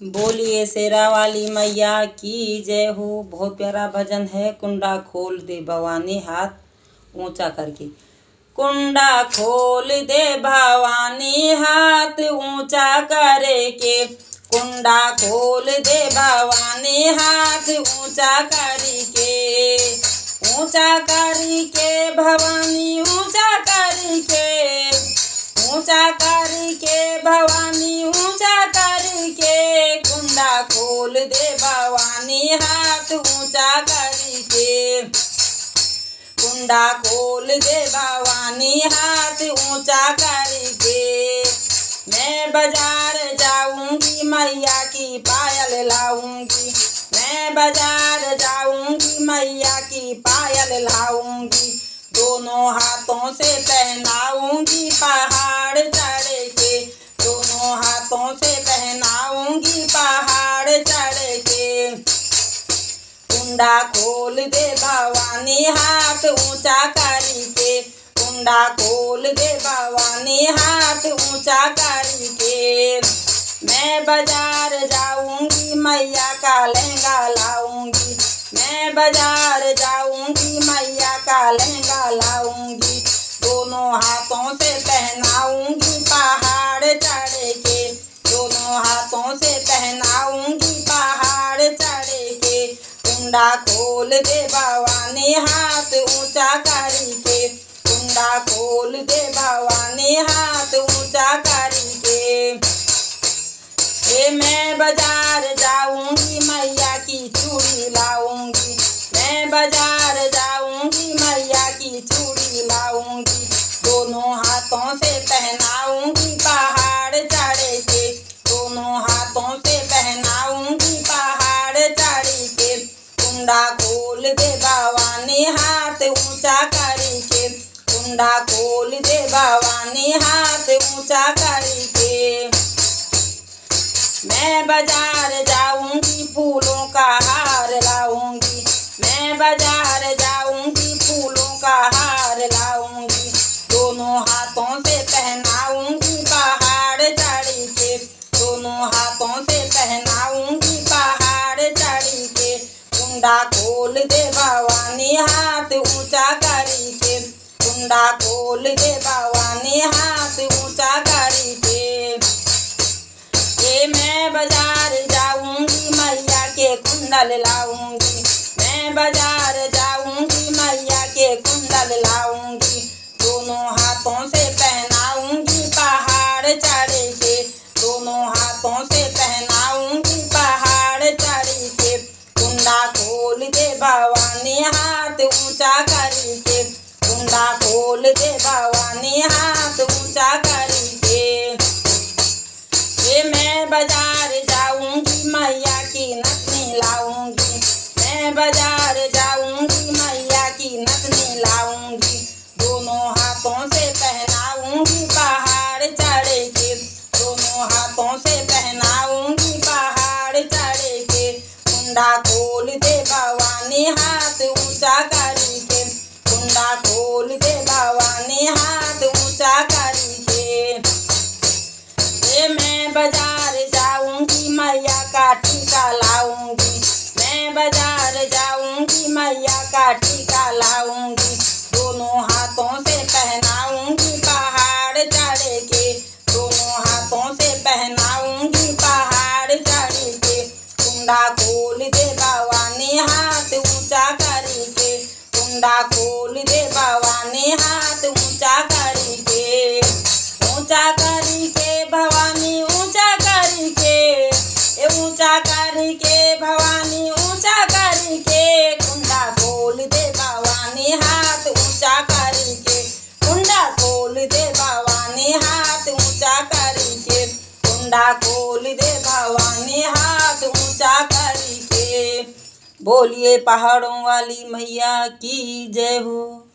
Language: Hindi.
बोलिए शेरा वाली मैया की जय हो। बहुत प्यारा भजन है। कुंडा खोल दे भवानी, हाथ ऊंचा करके। कुंडा खोल दे भवानी, हाथ ऊंचा करे के। कुंडा खोल दे भवानी, हाथ ऊंचा करी के। ऊंचा करी के भवानी, ऊंचा करी के। ऊंचा करी के भवानी, ऊंचा करी के। कुंडा खोल दे भवानी, हाथ ऊंचा करी के। कुंडा खोल दे भवानी, हाथ ऊंचा करी के। मैं बाजार जाऊंगी, मैया की पायल लाऊंगी। मैं बाजार जाऊंगी, मैया की पायल लाऊंगी। दोनों हाथों से पहनाऊंगी, पहाड़ चढ़ के। दोनों हाथों से पहनाऊंगी, पहाड़ चढ़ के। कुंडा खोल दे भवानी, हाथ ऊंचा करी के। कुंडा खोल दे भवानी, हाथ ऊंचा करी के। मैं बाजार जाऊंगी, मैया का लहंगा लाऊंगी। मैं बाजार जाऊंगी, मैया का लहंगा लाऊंगी। दोनों हाथों से पहनाऊंगी, पहाड़ चढ़ के। दोनों हाथों से पहनाऊंगी, पहाड़ चढ़ के। कुंडा खोल दे भवानी, हाथ ऊंचा करी के। कुंडा खोल दे भवानी, हाथ ऊंचा करी के। मैं बाजार जाऊंगी, मैया की चूड़ी लाऊंगी। मैं बाजार जाऊंगी, मैया की चूड़ी लाऊंगी। दोनों हाथों से पहनाऊंगी, पहाड़ चढ़ के। दोनों हाथों से पहनाऊंगी, पहाड़ चढ़ के। कुंडा खोल दे भवानी, हाथ ऊंचा करी के। कुंडा खोल दे भवानी, हाथ ऊंचा करी के। मैं बाजार जाऊंगी, फूलों का हार लाऊंगी। मैं बाजार जाऊंगी, फूलों का हार लाऊंगी। दोनों हाथों से पहनाऊंगी, पहाड़ चढ़ के। दोनों हाथों से पहनाऊंगी, पहाड़ चढ़ के। कुंडा खोल दे भवानी, हाथ ऊंचा करी के। कुंडा खोल दे भवानी, हाथ ऊंचा करी के। मैं बाजार जाऊंगी, मैया के कुंडल लाऊंगी। मैं बाजार जाऊंगी, मैया के कुंडल लाऊंगी। दोनों हाथों से पहनाऊंगी, पहाड़ चढ़ के। दोनों हाथों से पहनाऊंगी, पहाड़ चढ़ के। कुंडा खोल दे भवानी, हाथ ऊंचा करी के। कुंडा खोल दे भवानी, हाथ ऊंचा करी के। मैं बाजार जाऊंगी, मैया की नथनी लाऊंगी। मैं बाजार जाऊंगी, मैया की नथनी लाऊंगी। दोनों हाथों से पहनाऊंगी, पहाड़ चढ़ के। दोनों हाथों से पहनाऊंगी, पहाड़ चढ़ के। कुंडा खोल दे भवानी, हाथ ऊंचा करी के। कुंडा खोल दे भवानी, हाथ ऊंचा करी के। मैं बाजार जाऊंगी, मैया का टीका लाऊंगी। मैं बाजार जाऊंगी, मैया का टीका लाऊंगी। दोनों हाथों से पहनाऊंगी, पहाड़ चढ़ के। दोनों हाथों से पहनाऊंगी, पहाड़ चढ़ के। कुंडा खोल दे भवानी, हाथ ऊंचा करी के। कुंडा खोल दे भवानी, हाथ ऊंचा करी के। ऊंचा करी के भवानी, ऊंचा करी के। ऊंचा करी के भवानी, ऊंचा करी के। कुंडा खोल दे भवानी, हाथ ऊंचा करी के। कुंडा खोल दे भवानी, हाथ ऊंचा करी के। कुंडा खोल दे भवानी, हाथ ऊंचा करी के। बोलिए पहाड़ों वाली मैया की जय हो।